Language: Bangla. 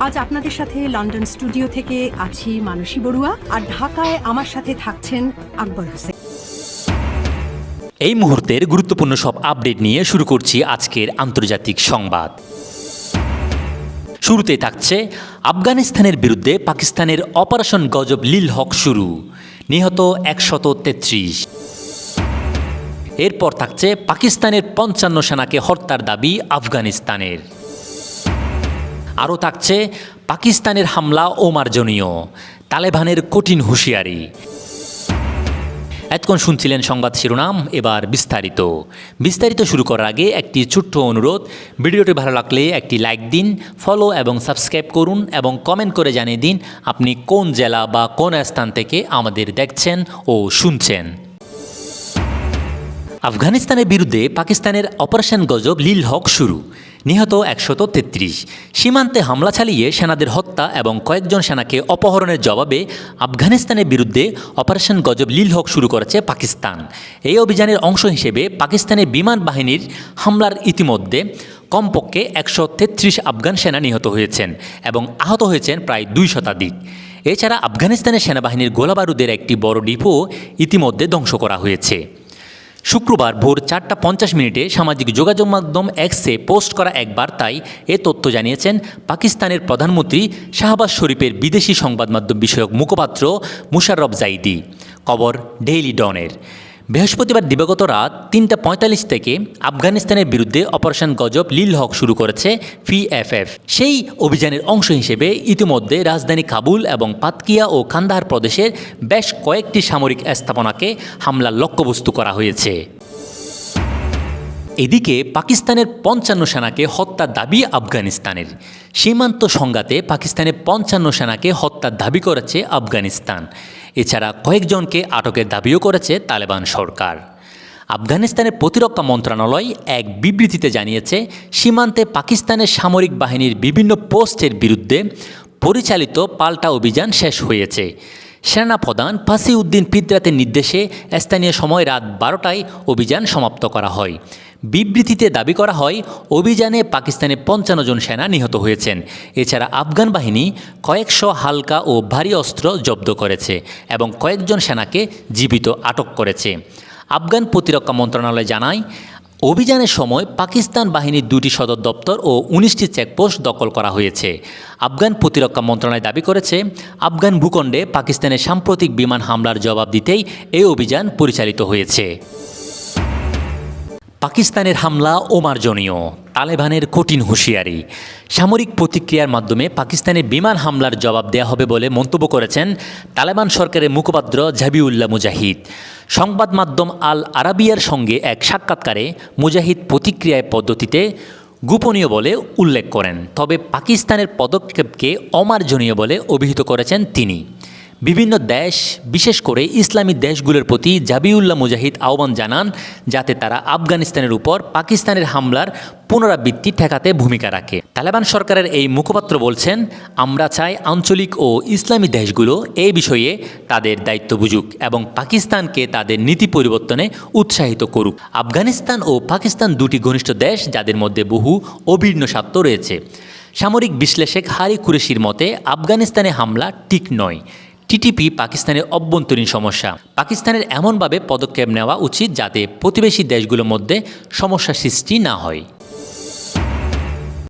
আজ আপনাদের সাথে লন্ডন স্টুডিও থেকে আছি মানসী বড়ুয়া, আর ঢাকায় আমার সাথে থাকছেন আকবর হোসেন। এই মুহূর্তের গুরুত্বপূর্ণ সব আপডেট নিয়ে শুরু করছি আজকের আন্তর্জাতিক সংবাদ। শুরুতেই থাকছে আফগানিস্তানের বিরুদ্ধে পাকিস্তানের অপারেশন গজব লিল হক শুরু, নিহত 133। এরপর থাকছে পাকিস্তানের 55 সেনাকে হত্যার দাবি আফগানিস্তানের। আরও থাকছে পাকিস্তানের হামলা ও মার্জনীয়, তালেবানের কঠিন হুঁশিয়ারি। এতক্ষণ শুনছিলেন সংবাদ শিরোনাম, এবার বিস্তারিত শুরু করার আগে একটি ছোট্ট অনুরোধ, ভিডিওটি ভালো লাগলে একটি লাইক দিন, ফলো এবং সাবস্ক্রাইব করুন এবং কমেন্ট করে জানিয়ে দিন আপনি কোন জেলা বা কোন স্থান থেকে আমাদের দেখছেন ও শুনছেন। আফগানিস্তানের বিরুদ্ধে পাকিস্তানের অপারেশন গজব লিল হক শুরু, নিহত 133। সীমান্তে হামলা চালিয়ে সেনাদের হত্যা এবং কয়েকজন সেনাকে অপহরণের জবাবে আফগানিস্তানের বিরুদ্ধে অপারেশন গজব লিল হক শুরু করেছে পাকিস্তান। এই অভিযানের অংশ হিসেবে পাকিস্তানের বিমান বাহিনীর হামলার ইতিমধ্যে কমপক্ষে 133 আফগান সেনা নিহত হয়েছেন এবং আহত হয়েছেন প্রায় 2 শতাধিক। এছাড়া আফগানিস্তানের সেনাবাহিনীর গোলাবারুদের একটি বড় ডিপো ইতিমধ্যে ধ্বংস করা হয়েছে। শুক্রবার ভোর 4:50 সামাজিক যোগাযোগ মাধ্যম এক্সে পোস্ট করা এক বার্তায় এ তথ্য জানিয়েছেন পাকিস্তানের প্রধানমন্ত্রী শাহবাজ শরীফের বিদেশি সংবাদ মাধ্যম বিষয়ক মুখপাত্র মুশাররফ জাইদি। খবর ডেইলি ডনের। বৃহস্পতিবার দিবাগত রাত 3:45 থেকে আফগানিস্তানের বিরুদ্ধে অপারেশন গজব লিল হক শুরু করেছে পিএফএফ। সেই অভিযানের অংশ হিসেবে ইতিমধ্যে রাজধানী কাবুল এবং পাতকিয়া ও কান্দাহার প্রদেশের বেশ কয়েকটি সামরিক স্থাপনাকে হামলার লক্ষ্যবস্তু করা হয়েছে। এদিকে পাকিস্তানের 55 সেনাকে হত্যার দাবি আফগানিস্তানের। সীমান্ত সংঘাতে পাকিস্তানের 55 সেনাকে হত্যার দাবি করেছে আফগানিস্তান। এছাড়া কয়েকজনকে আটকের দাবিও করেছে তালেবান সরকার। আফগানিস্তানের প্রতিরক্ষা মন্ত্রণালয় এক বিবৃতিতে জানিয়েছে, সীমান্তে পাকিস্তানের সামরিক বাহিনীর বিভিন্ন পোস্টের বিরুদ্ধে পরিচালিত পাল্টা অভিযান শেষ হয়েছে। সেনাপ্রধান ফাসিউদ্দিন পিদ্রাতের নির্দেশে স্থানীয় সময় রাত 12টায় অভিযান সমাপ্ত করা হয়। বিবৃতিতে দাবি করা হয়, অভিযানে পাকিস্তানের 55 জন সেনা নিহত হয়েছেন। এছাড়া আফগান বাহিনী কয়েকশো হালকা ও ভারী অস্ত্র জব্দ করেছে এবং কয়েকজন সেনাকে জীবিত আটক করেছে। আফগান প্রতিরক্ষা মন্ত্রণালয় জানায়, অভিযানের সময় পাকিস্তান বাহিনীর 2টি সদর দপ্তর ও 19টি চেকপোস্ট দখল করা হয়েছে। আফগান প্রতিরক্ষা মন্ত্রণালয় দাবি করেছে, আফগান ভূখণ্ডে পাকিস্তানের সাম্প্রতিক বিমান হামলার জবাব দিতেই এই অভিযান পরিচালিত হয়েছে। পাকিস্তানের হামলা ও মার্জনীয়, তালেবানের কঠিন হুঁশিয়ারি। সামরিক প্রতিক্রিয়ার মাধ্যমে পাকিস্তানের বিমান হামলার জবাব দেওয়া হবে বলে মন্তব্য করেছেন তালেবান সরকারের মুখপাত্র জাবিউল্লাহ মুজাহিদ। সংবাদ মাধ্যম আল আরাবিয়ার সঙ্গে এক সাক্ষাৎকারে মুজাহিদ প্রতিক্রিয়ায় পদ্ধতিতে গোপনীয় বলে উল্লেখ করেন, তবে পাকিস্তানের পদক্ষেপকে অমার্জনীয় বলে অভিহিত করেছেন তিনি। বিভিন্ন দেশ, বিশেষ করে ইসলামী দেশগুলোর প্রতি জাবিউল্লাহ মুজাহিদ আহ্বান জানান যাতে তারা আফগানিস্তানের উপর পাকিস্তানের হামলার পুনরাবৃত্তি ঠেকাতে ভূমিকা রাখে। তালেবান সরকারের এই মুখপাত্র বলছেন, আমরা চাই আঞ্চলিক ও ইসলামী দেশগুলো এই বিষয়ে তাদের দায়িত্ব বুঝুক এবং পাকিস্তানকে তাদের নীতি পরিবর্তনে উৎসাহিত করুক। আফগানিস্তান ও পাকিস্তান দুটি ঘনিষ্ঠ দেশ যাদের মধ্যে বহু অভিন্ন স্বার্থ রয়েছে। সামরিক বিশ্লেষক হারি কুরেশির মতে, আফগানিস্তানে হামলা ঠিক নয়। টিটিপি পাকিস্তানের অভ্যন্তরীণ সমস্যা। পাকিস্তানের এমনভাবে পদক্ষেপ নেওয়া উচিত যাতে প্রতিবেশী দেশগুলোর মধ্যে সমস্যা সৃষ্টি না হয়।